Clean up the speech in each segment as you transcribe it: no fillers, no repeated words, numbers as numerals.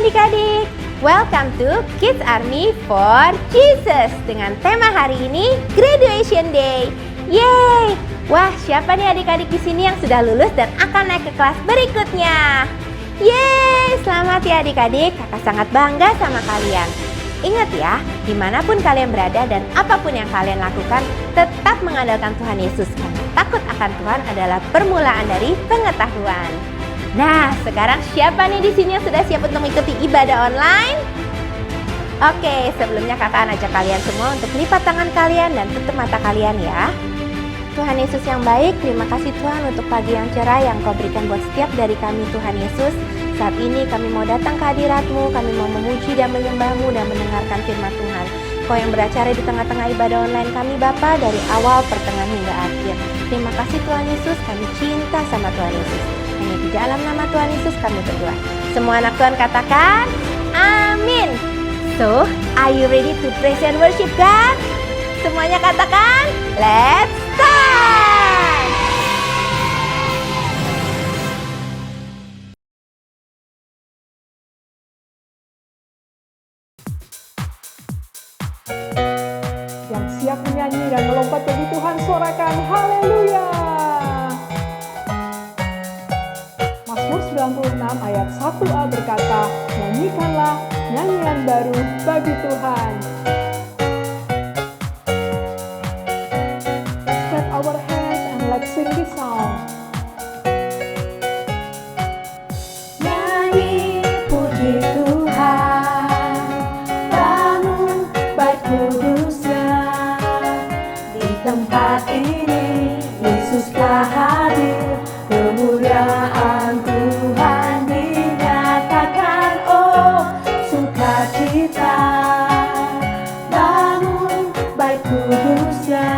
adik-adik, welcome to Kids Army for Jesus dengan tema hari ini Graduation Day. Yeay! Wah, siapa nih adik-adik di sini yang sudah lulus dan akan naik ke kelas berikutnya? Yeay! Selamat ya adik-adik, kakak sangat bangga sama kalian. Ingat ya, dimanapun kalian berada dan apapun yang kalian lakukan, tetap mengandalkan Tuhan Yesus karena takut akan Tuhan adalah permulaan dari pengetahuan. Nah, sekarang siapa nih di sini yang sudah siap untuk mengikuti ibadah online? Oke, sebelumnya kakak ajak kalian semua untuk lipat tangan kalian dan tutup mata kalian ya. Tuhan Yesus yang baik, terima kasih Tuhan untuk pagi yang cerah yang Kau berikan buat setiap dari kami Tuhan Yesus. Saat ini kami mau datang ke hadirat-Mu, kami mau memuji dan menyembah-Mu dan mendengarkan firman Tuhan. Kau yang beracara di tengah-tengah ibadah online kami Bapa dari awal, pertengahan hingga akhir. Terima kasih Tuhan Yesus, kami cinta sama Tuhan Yesus. Hanya di dalam nama Tuhan Yesus kami berdoa. Semua anak Tuhan katakan, amin. So, are you ready to praise and worship God? Semuanya katakan, let's start! Yang siap menyanyi dan melompat bagi Tuhan, sorakan haleluya. Mazmur 96 ayat 1a berkata, nyanyikanlah nyanyian baru bagi Tuhan. Clap our hands and let's sing this song. Nyanyi puji Tuhan, bangun bait kudusnya. Di tempat ini Yesus telah hadir, kemuliaan Tuhan dinyatakan. Oh, sukacita, bangun bait kudusnya.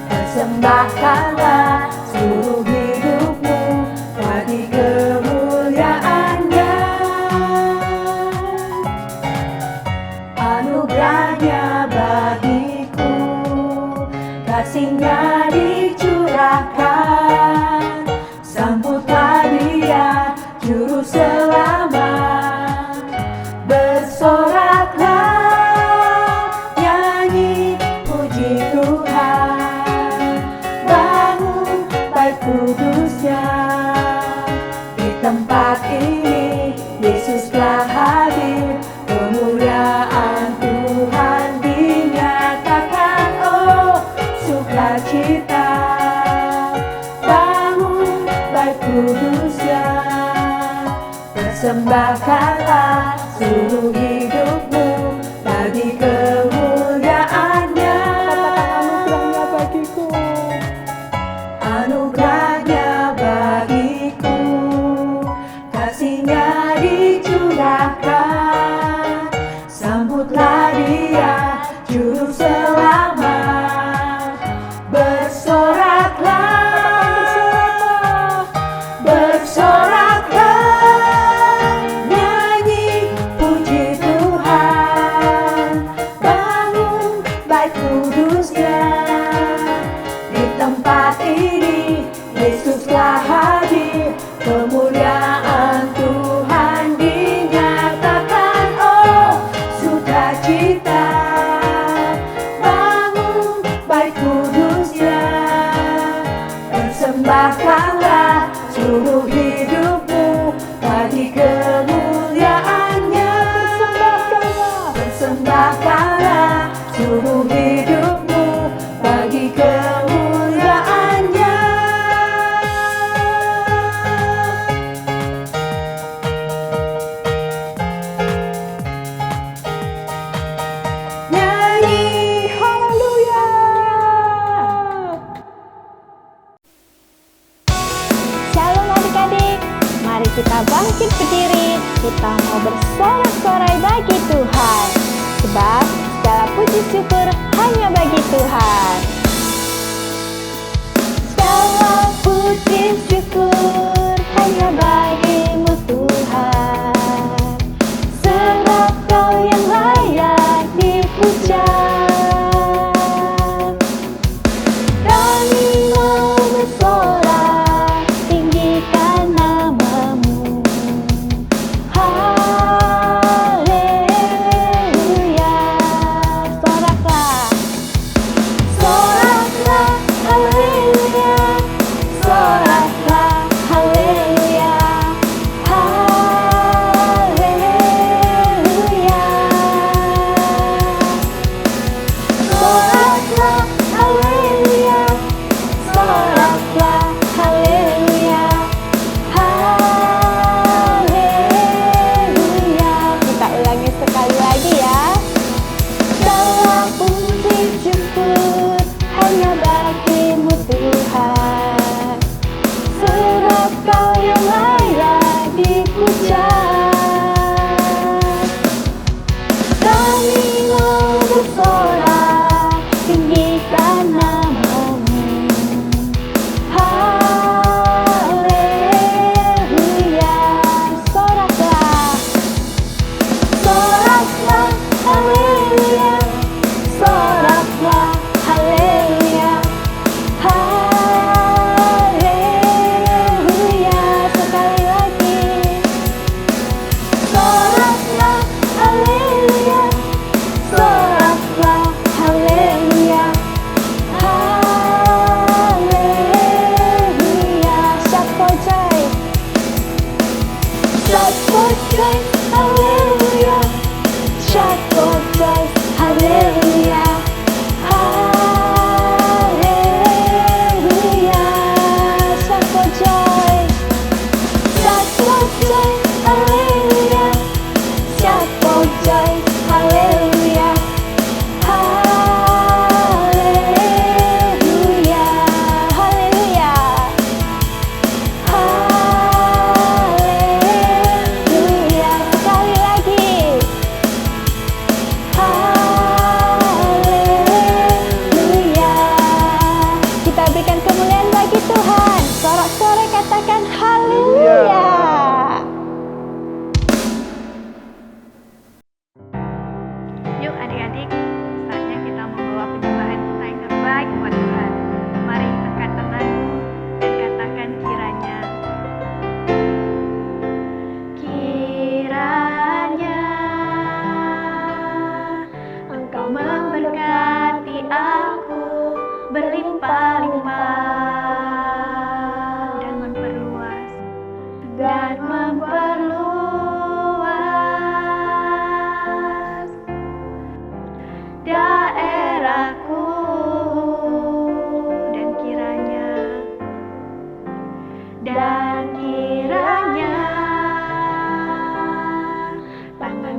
Persembahkanlah seluruh hidupmu bagi kemuliaannya. Anugerahnya bagiku, kasihnya dicurahkan. Sambutlah dia, juru selamat. Bersoraklah, nyanyi puji Tuhan. Bangun bait kudusnya. Di tempat ini Yesus telah hadir, kemuliaan Tuhan dinyatakan. Oh, sukacita, bangun bait kudusnya. Persembahkanlah seluruh hidupmu bagi kemuliaannya. Anugerahnya bagiku, Anugerahnya bagiku, kasihnya dicurahkan. Sambutlah dia, juru selamat. Bersoraklah, bersoraklah, nyanyi puji Tuhan. Bangun bait kudusnya. Di tempat ini Yesus telah hadir, kemuliaan Tuhan dinyatakan. Oh, sukacita, bangun bait kudusnya. Persembahkanlah seluruh hidupmu bagi kemuliaannya. Persembahkanlah seluruh hidupmu bagi kemuliaannya. Nyanyi haleluya. Shalom adik-adik, mari kita bangkit berdiri, kita mau bersorak-sorai bagi Tuhan. Sebab segala puji syukur hanya bagi Tuhan. Segala puji syukur hanya bagimu Tuhan. Sebab Kau yang layak dipuja. Kami mau bersorak, tinggikan namamu.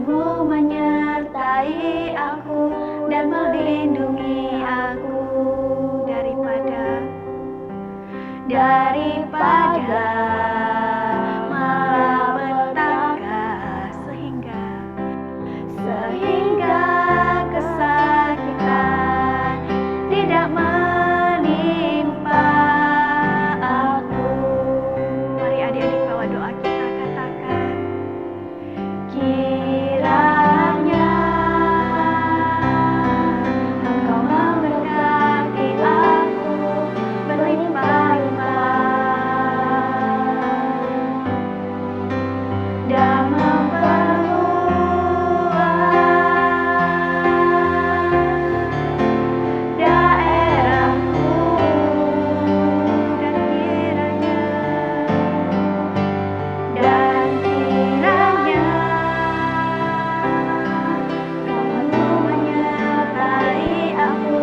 Kamu menyertai aku dan melindungi aku daripada malapetaka, sehingga kesakitan tidak menimpa aku. Mari adik-adik bawa doa kita, katakan, kiranya Engkau memberkati aku berlimpah-limpah dan memperluas daerahku, dan kiranya Kamu menyertai aku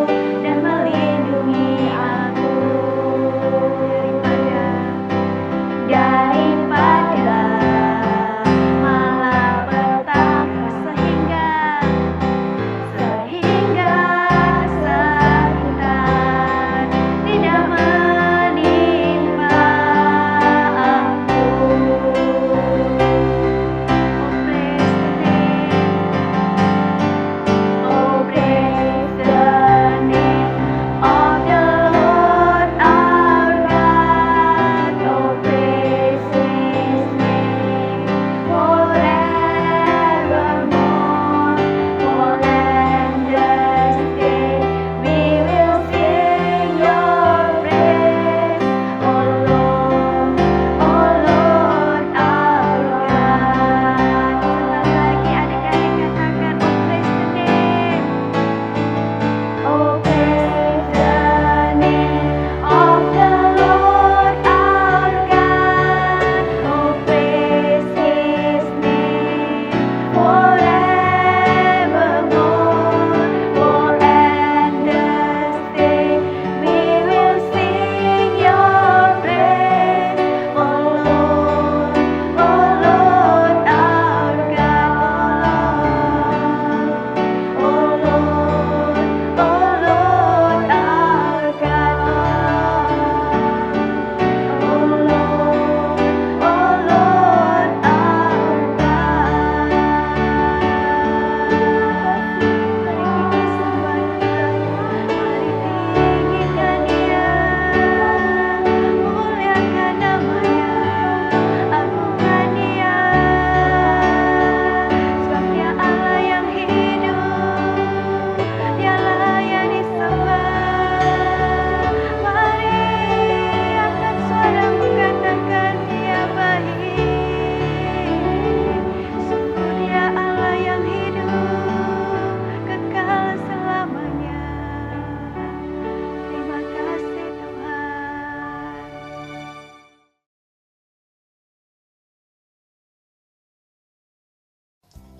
dan melindungi aku daripada malapetaka, sehingga kesakitan tidak menimpa aku. Oh, praise the name of the Lord our God. Oh, praise His name forevermore. For endless day we will sing Your praise, oh Lord our God. Sekali lagi adik-adik katakan, oh praise the name of the Lord our God. Oh praise His name forevermore. For endless day we will sing Your praise, oh Lord our God. Oh Lord our God. Oh Lord our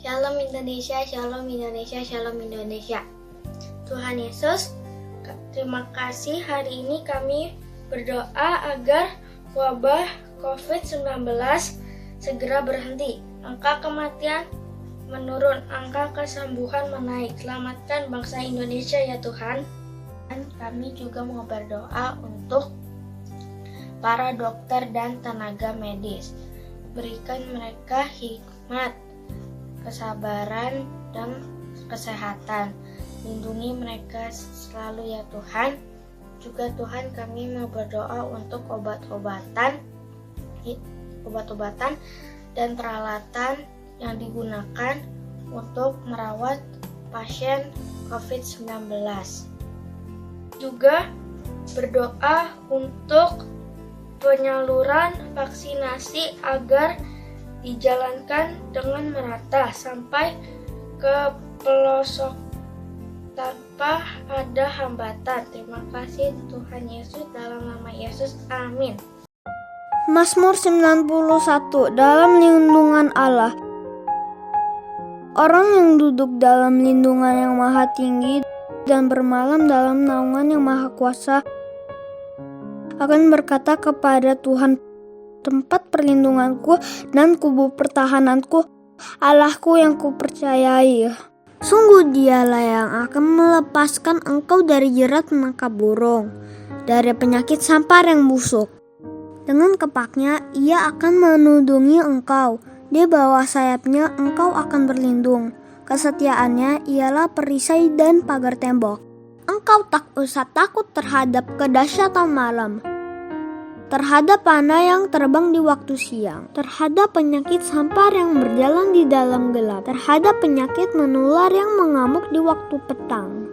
Shalom Indonesia, Shalom Indonesia, Shalom Indonesia. Tuhan Yesus, terima kasih hari ini kami berdoa agar wabah COVID-19 segera berhenti. Angka kematian menurun, angka kesembuhan menaik. Selamatkan bangsa Indonesia ya Tuhan. Dan kami juga mau berdoa untuk para dokter dan tenaga medis. Berikan mereka hikmat, kesabaran, dan kesehatan. Lindungi mereka selalu ya Tuhan. Juga Tuhan kami mau berdoa untuk obat-obatan dan peralatan yang digunakan untuk merawat pasien COVID-19. Juga berdoa untuk penyaluran vaksinasi agar dijalankan dengan merata sampai ke pelosok tanpa ada hambatan. Terima kasih Tuhan Yesus, dalam nama Yesus, amin. Mazmur 91. Dalam lindungan Allah. Orang yang duduk dalam lindungan yang maha tinggi dan bermalam dalam naungan yang maha kuasa akan berkata kepada Tuhan, tempat perlindunganku dan kubu pertahananku, Allahku yang kupercayai. Sungguh Dialah yang akan melepaskan engkau dari jerat menangkap burung, dari penyakit sampar yang busuk. Dengan kepaknya Ia akan menudungi engkau, di bawah sayapnya engkau akan berlindung. Kesetiaannya ialah perisai dan pagar tembok. Engkau tak usah takut terhadap kedahsyatan malam, terhadap panah yang terbang di waktu siang, terhadap penyakit sampar yang berjalan di dalam gelap, terhadap penyakit menular yang mengamuk di waktu petang.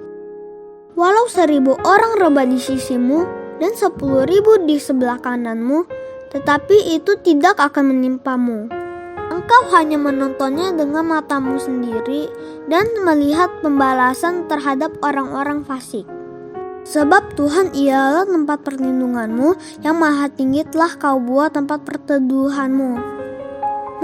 Walau 1000 orang rebah di sisimu dan 10.000 di sebelah kananmu, tetapi itu tidak akan menimpamu. Engkau hanya menontonnya dengan matamu sendiri dan melihat pembalasan terhadap orang-orang fasik. Sebab Tuhan ialah tempat perlindunganmu, yang maha tinggi telah kau buat tempat perteduhanmu.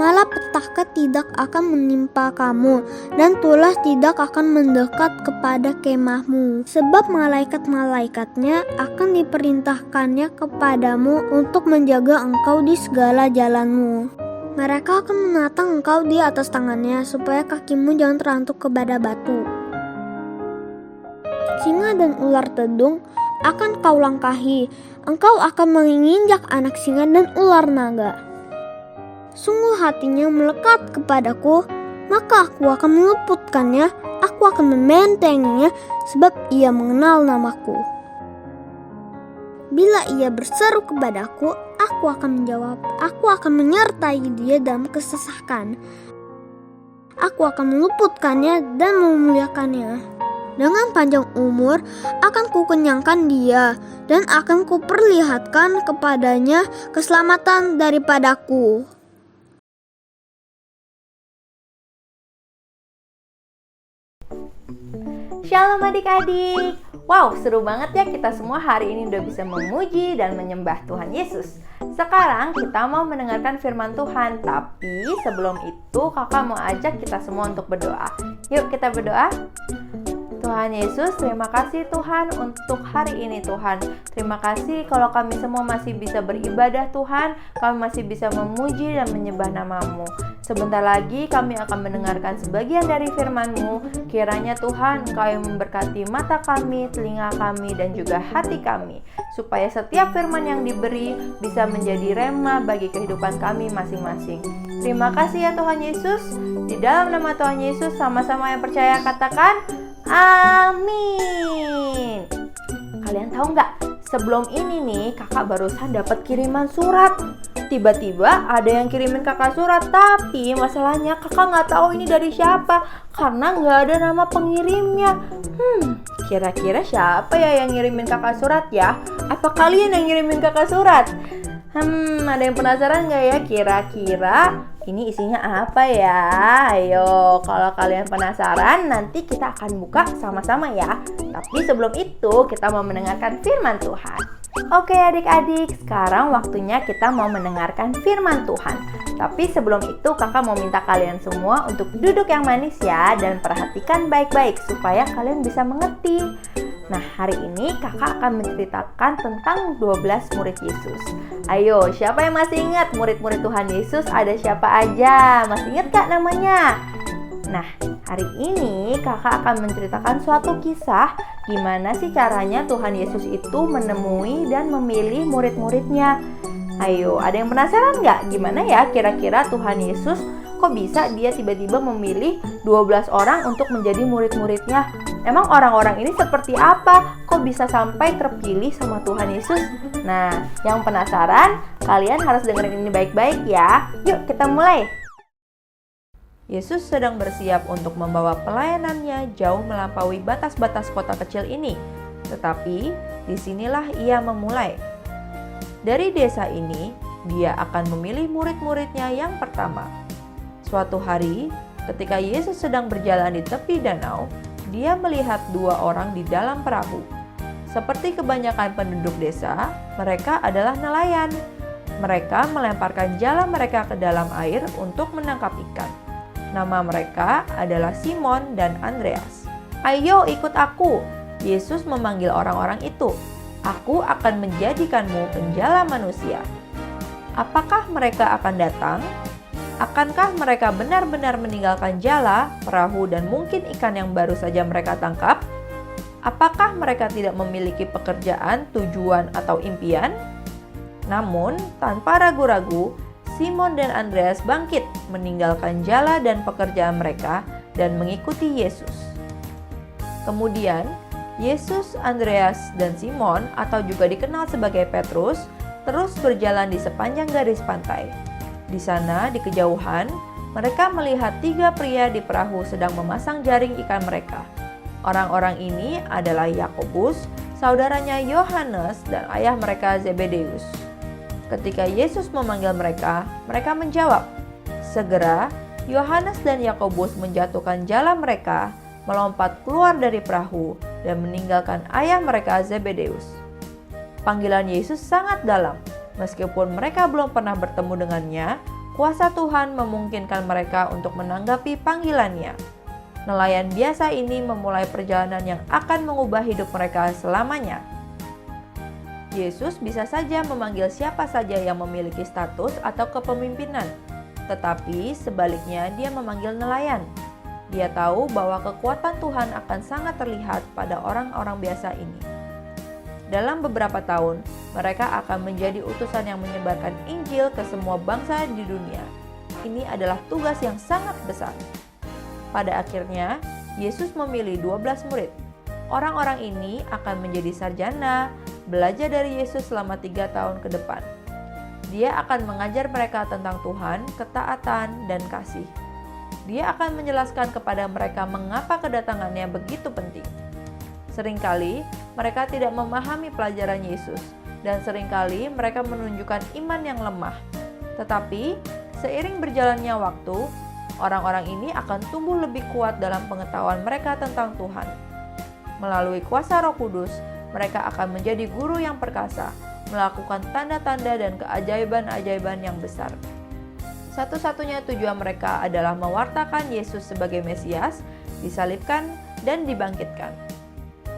Malapetaka tidak akan menimpa kamu, dan tulah tidak akan mendekat kepada kemahmu. Sebab malaikat-malaikatnya akan diperintahkannya kepadamu untuk menjaga engkau di segala jalanmu. Mereka akan menatang engkau di atas tangannya, supaya kakimu jangan terantuk kepada batu. Singa dan ular tedung akan kau langkahi, engkau akan menginjak anak singa dan ular naga. Sungguh hatinya melekat kepadaku, maka aku akan meluputkannya, aku akan membentenginya, sebab ia mengenal namaku. Bila ia berseru kepadaku, aku akan menjawab, aku akan menyertai dia dalam kesesakan. Aku akan meluputkannya dan memuliakannya. Dengan panjang umur akan kukenyangkan dia, dan akan kuperlihatkan kepadanya keselamatan daripadaku. Shalom adik-adik. Wow, seru banget ya kita semua hari ini udah bisa memuji dan menyembah Tuhan Yesus. Sekarang kita mau mendengarkan firman Tuhan, tapi sebelum itu kakak mau ajak kita semua untuk berdoa. Yuk kita berdoa. Tuhan Yesus, terima kasih Tuhan untuk hari ini Tuhan. Terima kasih kalau kami semua masih bisa beribadah Tuhan. Kami masih bisa memuji dan menyembah nama-Mu. Sebentar lagi kami akan mendengarkan sebagian dari firman-Mu. Kiranya Tuhan Engkau yang memberkati mata kami, telinga kami, dan juga hati kami. Supaya setiap firman yang diberi bisa menjadi rema bagi kehidupan kami masing-masing. Terima kasih ya Tuhan Yesus. Di dalam nama Tuhan Yesus, sama-sama yang percaya katakan amin. Kalian tahu nggak? Sebelum ini nih kakak barusan dapat kiriman surat. Tiba-tiba ada yang kirimin kakak surat, tapi masalahnya kakak nggak tahu ini dari siapa karena nggak ada nama pengirimnya. Kira-kira siapa ya yang ngirimin kakak surat ya? Apa kalian yang ngirimin kakak surat? Ada yang penasaran nggak ya? Kira-kira ini isinya apa ya? Ayo, kalau kalian penasaran, nanti kita akan buka sama-sama ya. Tapi sebelum itu, kita mau mendengarkan firman Tuhan. Oke adik-adik, sekarang waktunya kita mau mendengarkan firman Tuhan. Tapi sebelum itu, kakak mau minta kalian semua untuk duduk yang manis ya, dan perhatikan baik-baik supaya kalian bisa mengerti. Nah, hari ini kakak akan menceritakan tentang 12 murid Yesus. Ayo, siapa yang masih ingat murid-murid Tuhan Yesus ada siapa aja? Masih ingat gak namanya? Nah, hari ini kakak akan menceritakan suatu kisah gimana sih caranya Tuhan Yesus itu menemui dan memilih murid-muridnya. Ayo, ada yang penasaran gak? Gimana ya kira-kira Tuhan Yesus kok bisa dia tiba-tiba memilih 12 orang untuk menjadi murid-muridnya? Emang orang-orang ini seperti apa? Kok bisa sampai terpilih sama Tuhan Yesus? Nah, yang penasaran, kalian harus dengerin ini baik-baik ya. Yuk kita mulai. Yesus sedang bersiap untuk membawa pelayanannya jauh melampaui batas-batas kota kecil ini. Tetapi, disinilah ia memulai. Dari desa ini, dia akan memilih murid-muridnya yang pertama. Suatu hari, ketika Yesus sedang berjalan di tepi danau, dia melihat 2 orang di dalam perahu. Seperti kebanyakan penduduk desa, mereka adalah nelayan. Mereka melemparkan jala mereka ke dalam air untuk menangkap ikan. Nama mereka adalah Simon dan Andreas. Ayo ikut aku, Yesus memanggil orang-orang itu. Aku akan menjadikanmu penjala manusia. Apakah mereka akan datang? Akankah mereka benar-benar meninggalkan jala, perahu, dan mungkin ikan yang baru saja mereka tangkap? Apakah mereka tidak memiliki pekerjaan, tujuan, atau impian? Namun, tanpa ragu-ragu, Simon dan Andreas bangkit, meninggalkan jala dan pekerjaan mereka, dan mengikuti Yesus. Kemudian, Yesus, Andreas, dan Simon, atau juga dikenal sebagai Petrus, terus berjalan di sepanjang garis pantai. Di sana, di kejauhan, mereka melihat 3 pria di perahu sedang memasang jaring ikan mereka. Orang-orang ini adalah Yakobus, saudaranya Yohanes, dan ayah mereka Zebedeus. Ketika Yesus memanggil mereka, mereka menjawab. Segera, Yohanes dan Yakobus menjatuhkan jala mereka, melompat keluar dari perahu, dan meninggalkan ayah mereka Zebedeus. Panggilan Yesus sangat dalam. Meskipun mereka belum pernah bertemu dengannya, kuasa Tuhan memungkinkan mereka untuk menanggapi panggilannya. Nelayan biasa ini memulai perjalanan yang akan mengubah hidup mereka selamanya. Yesus bisa saja memanggil siapa saja yang memiliki status atau kepemimpinan, tetapi sebaliknya Dia memanggil nelayan. Dia tahu bahwa kekuatan Tuhan akan sangat terlihat pada orang-orang biasa ini. Dalam beberapa tahun, mereka akan menjadi utusan yang menyebarkan Injil ke semua bangsa di dunia. Ini adalah tugas yang sangat besar. Pada akhirnya, Yesus memilih 12 murid. Orang-orang ini akan menjadi sarjana, belajar dari Yesus selama 3 tahun ke depan. Dia akan mengajar mereka tentang Tuhan, ketaatan, dan kasih. Dia akan menjelaskan kepada mereka mengapa kedatangannya begitu penting. Seringkali mereka tidak memahami pelajaran Yesus, dan seringkali mereka menunjukkan iman yang lemah. Tetapi, seiring berjalannya waktu, orang-orang ini akan tumbuh lebih kuat dalam pengetahuan mereka tentang Tuhan. Melalui kuasa Roh Kudus, mereka akan menjadi guru yang perkasa, melakukan tanda-tanda dan keajaiban-ajaiban yang besar. Satu-satunya tujuan mereka adalah mewartakan Yesus sebagai Mesias, disalibkan, dan dibangkitkan.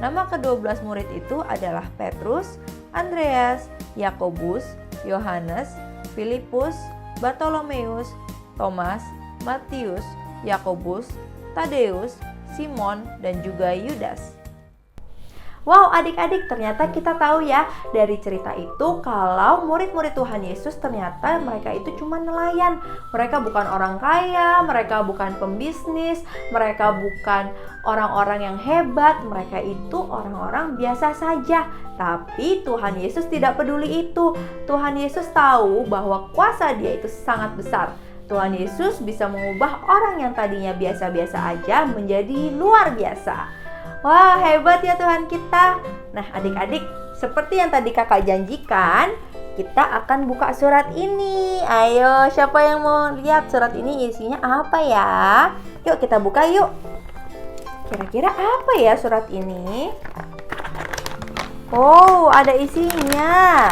Nama ke-12 murid itu adalah Petrus, Andreas, Yakobus, Yohanes, Filipus, Bartolomeus, Thomas, Matius, Yakobus, Tadeus, Simon, dan juga Yudas. Wow, adik-adik, ternyata kita tahu ya dari cerita itu kalau murid-murid Tuhan Yesus ternyata mereka itu cuma nelayan. Mereka bukan orang kaya, mereka bukan pembisnis, mereka bukan orang-orang yang hebat, mereka itu orang-orang biasa saja. Tapi Tuhan Yesus tidak peduli itu. Tuhan Yesus tahu bahwa kuasa Dia itu sangat besar. Tuhan Yesus bisa mengubah orang yang tadinya biasa-biasa aja menjadi luar biasa. Wah, hebat ya Tuhan kita. Nah, adik-adik, seperti yang tadi kakak janjikan, kita akan buka surat ini. Ayo, siapa yang mau lihat surat ini isinya apa ya? Yuk kita buka yuk. Kira-kira apa ya surat ini? Oh, ada isinya.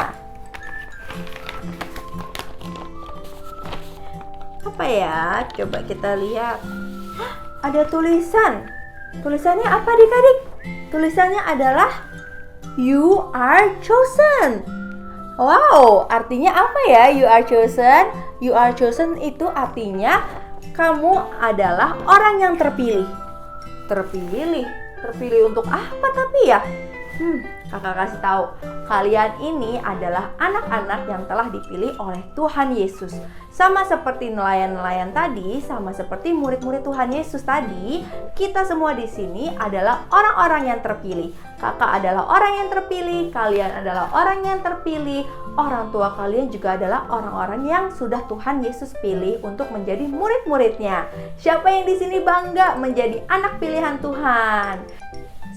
Apa ya? Coba kita lihat. Ada tulisan. Tulisannya apa adik-adik? Tulisannya adalah You are chosen. Wow, artinya apa ya you are chosen? You are chosen itu artinya kamu adalah orang yang terpilih. Terpilih untuk apa tapi ya? Kakak kasih tahu, kalian ini adalah anak-anak yang telah dipilih oleh Tuhan Yesus. Sama seperti nelayan-nelayan tadi, sama seperti murid-murid Tuhan Yesus tadi, kita semua di sini adalah orang-orang yang terpilih. Kakak adalah orang yang terpilih, kalian adalah orang yang terpilih, orang tua kalian juga adalah orang-orang yang sudah Tuhan Yesus pilih untuk menjadi murid-muridnya. Siapa yang di sini bangga menjadi anak pilihan Tuhan?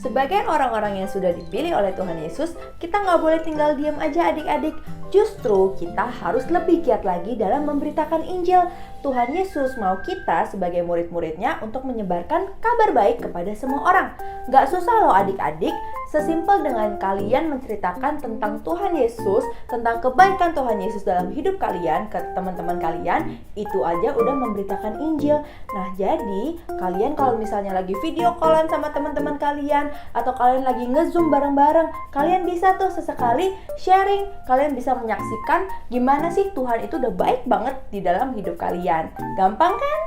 Sebagai orang-orang yang sudah dipilih oleh Tuhan Yesus, kita nggak boleh tinggal diam aja adik-adik. Justru kita harus lebih giat lagi dalam memberitakan Injil. Tuhan Yesus mau kita sebagai murid-muridnya untuk menyebarkan kabar baik kepada semua orang. Nggak susah loh adik-adik, sesimpel dengan kalian menceritakan tentang Tuhan Yesus, tentang kebaikan Tuhan Yesus dalam hidup kalian ke teman-teman kalian, itu aja udah memberitakan Injil. Nah jadi, kalian kalau misalnya lagi video callan sama teman-teman kalian, atau kalian lagi nge-zoom bareng-bareng, kalian bisa tuh sesekali sharing, kalian bisa menyaksikan gimana sih Tuhan itu udah baik banget di dalam hidup kalian. kalian. Gampang kan?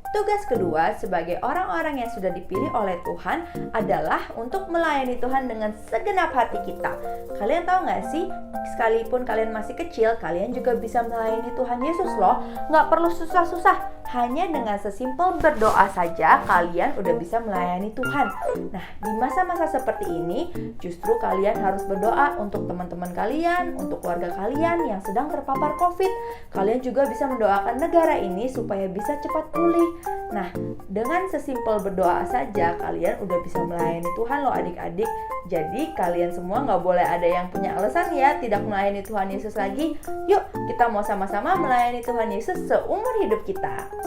Tugas kedua sebagai orang-orang yang sudah dipilih oleh Tuhan adalah untuk melayani Tuhan dengan segenap hati kita. Kalian tahu gak sih, sekalipun kalian masih kecil, kalian juga bisa melayani Tuhan Yesus loh. Gak perlu susah-susah. Hanya dengan sesimpel berdoa saja kalian udah bisa melayani Tuhan. Nah, di masa-masa seperti ini justru kalian harus berdoa untuk teman-teman kalian, untuk keluarga kalian yang sedang terpapar COVID. Kalian juga bisa mendoakan negara ini supaya bisa cepat pulih. Nah, dengan sesimpel berdoa saja kalian udah bisa melayani Tuhan loh adik-adik. Jadi kalian semua gak boleh ada yang punya alasan ya tidak melayani Tuhan Yesus lagi. Yuk, kita mau sama-sama melayani Tuhan Yesus seumur hidup kita.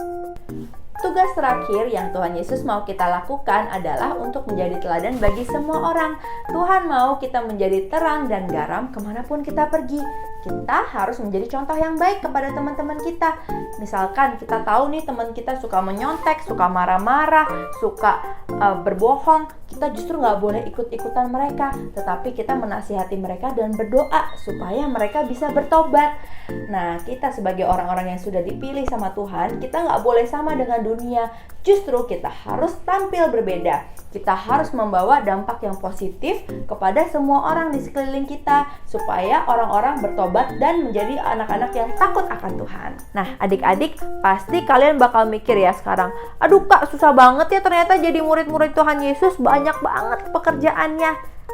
Tugas terakhir yang Tuhan Yesus mau kita lakukan adalah untuk menjadi teladan bagi semua orang. Tuhan mau kita menjadi terang dan garam kemanapun kita pergi. Kita harus menjadi contoh yang baik kepada teman-teman kita. Misalkan kita tahu nih teman kita suka menyontek, suka marah-marah, suka berbohong. Kita justru gak boleh ikut-ikutan mereka, tetapi kita menasihati mereka dan berdoa supaya mereka bisa bertobat. Nah, kita sebagai orang-orang yang sudah dipilih sama Tuhan, kita gak boleh sama dengan dunia. Justru kita harus tampil berbeda. Kita harus membawa dampak yang positif kepada semua orang di sekeliling kita, supaya orang-orang bertobat dan menjadi anak-anak yang takut akan Tuhan. Nah, adik-adik, pasti kalian bakal mikir ya sekarang, aduh Kak, susah banget ya ternyata jadi murid-murid Tuhan Yesus, banyak banget pekerjaannya.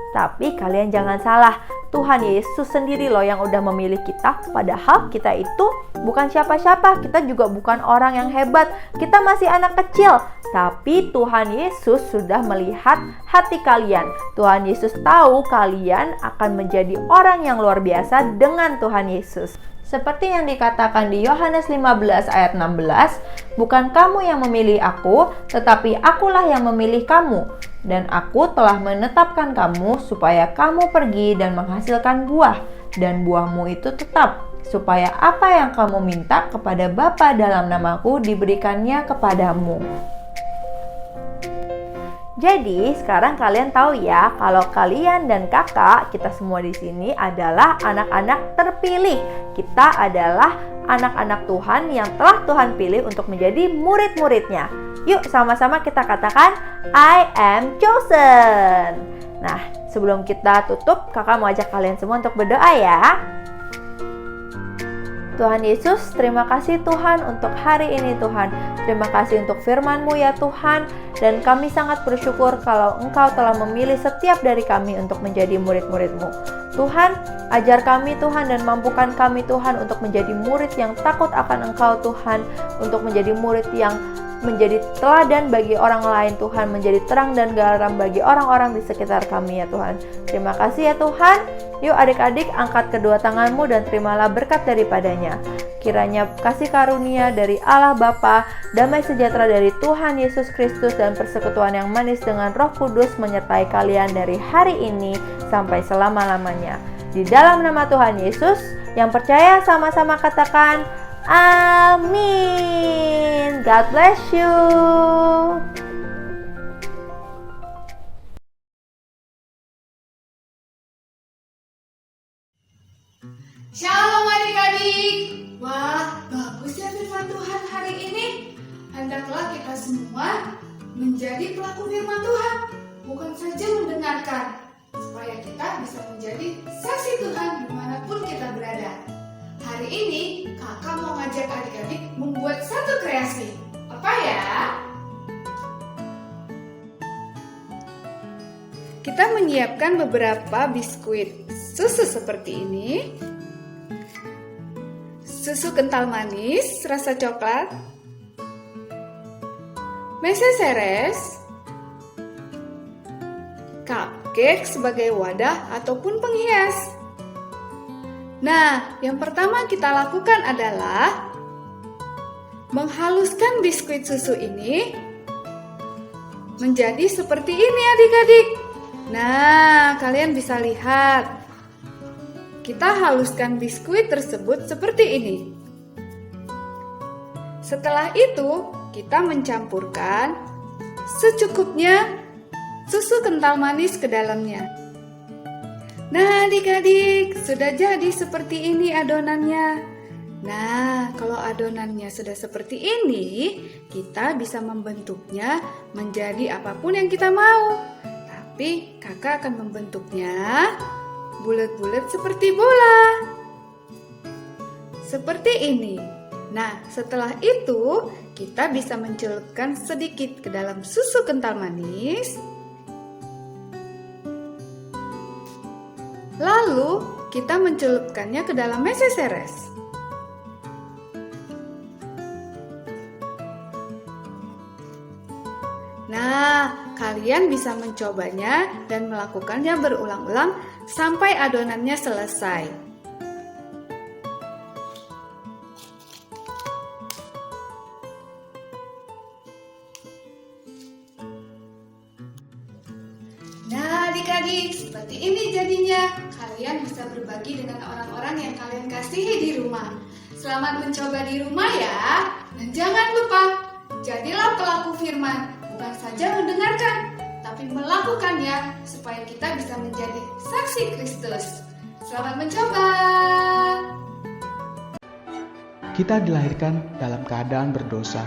Tapi kalian jangan salah, Tuhan Yesus sendiri loh yang udah memilih kita. Padahal kita itu bukan siapa-siapa, kita juga bukan orang yang hebat, kita masih anak kecil. Tapi Tuhan Yesus sudah melihat hati kalian. Tuhan Yesus tahu kalian akan menjadi orang yang luar biasa dengan Tuhan Yesus. Seperti yang dikatakan di Yohanes 15 ayat 16, bukan kamu yang memilih aku, tetapi akulah yang memilih kamu. Dan aku telah menetapkan kamu supaya kamu pergi dan menghasilkan buah, dan buahmu itu tetap, supaya apa yang kamu minta kepada Bapa dalam namaku diberikannya kepadamu. Jadi sekarang kalian tahu ya kalau kalian dan kakak, kita semua di sini adalah anak-anak terpilih. Kita adalah anak-anak Tuhan yang telah Tuhan pilih untuk menjadi murid-muridnya. Yuk sama-sama kita katakan, I am chosen. Nah, sebelum kita tutup, kakak mau ajak kalian semua untuk berdoa ya. Tuhan Yesus, terima kasih Tuhan untuk hari ini Tuhan. Terima kasih untuk firman-Mu ya Tuhan. Dan kami sangat bersyukur kalau Engkau telah memilih setiap dari kami untuk menjadi murid-murid-Mu. Tuhan, ajar kami Tuhan dan mampukan kami Tuhan untuk menjadi murid yang takut akan Engkau Tuhan. Untuk menjadi murid yang menjadi teladan bagi orang lain Tuhan, menjadi terang dan garam bagi orang-orang di sekitar kami ya Tuhan. Terima kasih ya Tuhan. Yuk adik-adik angkat kedua tanganmu dan terimalah berkat daripadanya. Kiranya kasih karunia dari Allah Bapa, damai sejahtera dari Tuhan Yesus Kristus dan persekutuan yang manis dengan Roh Kudus menyertai kalian dari hari ini sampai selama-lamanya. Di dalam nama Tuhan Yesus, yang percaya sama-sama katakan amin. God bless you. Shalom adik-adik. Wah, bagus ya firman Tuhan hari ini. Hendaklah kita semua menjadi pelaku firman Tuhan, bukan saja mendengarkan, supaya kita bisa menjadi saksi Tuhan dimanapun kita berada. Hari ini kakak mau ngajak adik-adik membuat satu kreasi. Apa ya? Kita menyiapkan beberapa biskuit susu seperti ini. Susu kental manis rasa coklat, meseseres, cupcake sebagai wadah ataupun penghias. Nah, yang pertama kita lakukan adalah menghaluskan biskuit susu ini menjadi seperti ini adik-adik. Nah, kalian bisa lihat. Kita haluskan biskuit tersebut seperti ini. Setelah itu, kita mencampurkan secukupnya susu kental manis ke dalamnya. Nah adik-adik, sudah jadi seperti ini adonannya. Nah, kalau adonannya sudah seperti ini, kita bisa membentuknya menjadi apapun yang kita mau. Tapi kakak akan membentuknya bulat-bulat seperti bola. Seperti ini. Nah, setelah itu kita bisa mencelupkan sedikit ke dalam susu kental manis. Lalu kita mencelupkannya ke dalam meseseres. Nah, kalian bisa mencobanya dan melakukannya berulang-ulang sampai adonannya selesai. Nah, adik-adik, seperti ini jadinya. Kalian bisa berbagi dengan orang-orang yang kalian kasihi di rumah. Selamat mencoba di rumah ya. Dan jangan lupa, jadilah pelaku firman. Bukan saja mendengarkan, tapi melakukannya supaya kita bisa menjadi saksi Kristus. Selamat mencoba. Kita dilahirkan dalam keadaan berdosa.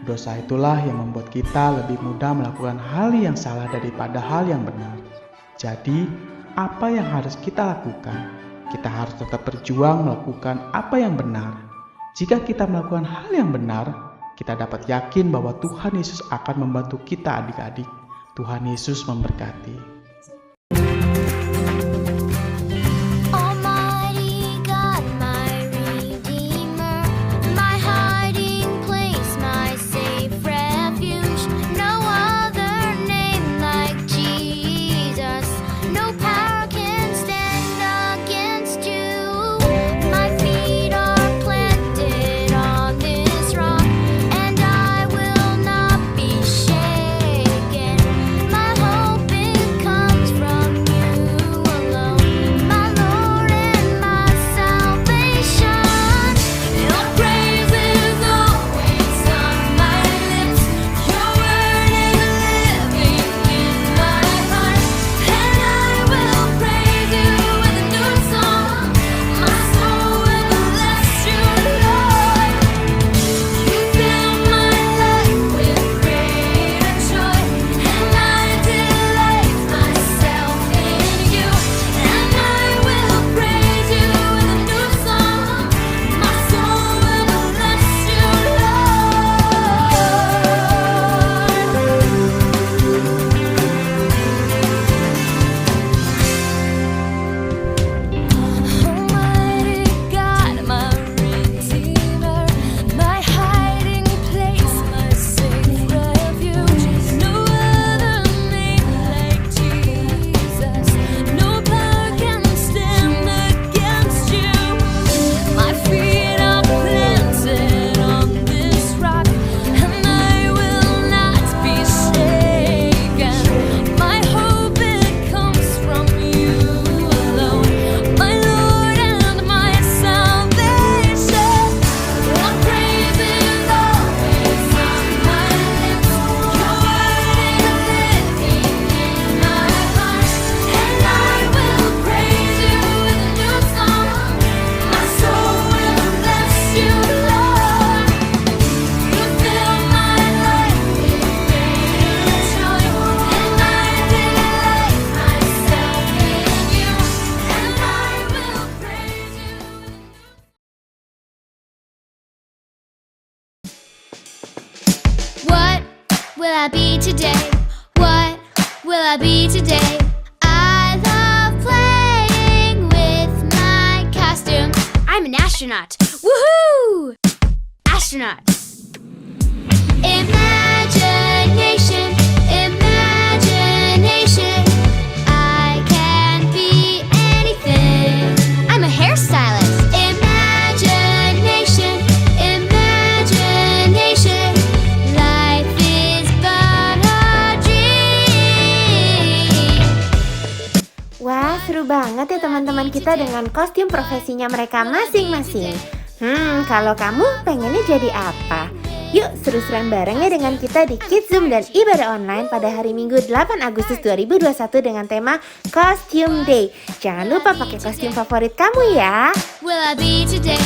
Dosa itulah yang membuat kita lebih mudah melakukan hal yang salah daripada hal yang benar. Jadi, apa yang harus kita lakukan? Kita harus tetap berjuang melakukan apa yang benar. Jika kita melakukan hal yang benar, kita dapat yakin bahwa Tuhan Yesus akan membantu kita adik-adik. Tuhan Yesus memberkati. Almighty God, my Redeemer, my hiding place, my safe refuge. No other name like Jesus. No power can stand against you. My feet are planted on this rock, and I will not be shaken. My hope it comes from you alone, my Lord and my salvation. Your praise is always on my lips. Your word is living in my heart, and I will praise you with a new song. My soul will bless you, Lord. You fill my life with great joy, and I delight myself in you. And I will praise you with a new song. My soul will bless you, Almighty God, my Redeemer, my hiding place, my safe refuge. No other name like Jesus. No power can stand against you. My feet are planted on this rock, and I will not be shaken. My hope it comes from you alone, my Lord and my salvation. Your praise is always on my lips. Your word is living in my heart, and I will praise you with a new song. My soul will bless you, Lord. You fill my life with great joy, and I delight myself in you, and I will praise you. What will I be today? What will I be today? I love playing with my costume. I'm an astronaut. Woohoo! Astronaut. Imagination, imagination. I can be anything. I'm a hairstylist. Imagination, imagination. Life is but a dream. Wah, seru banget ya teman-teman kita dengan kostum profesinya mereka masing-masing. Kalau kamu pengennya jadi apa? Yuk seru-seruan bareng ya dengan kita di Kids Zoom dan ibadah online pada hari Minggu 8 Agustus 2021 dengan tema Costume Day. Jangan lupa pakai kostum favorit kamu ya. Will I be today?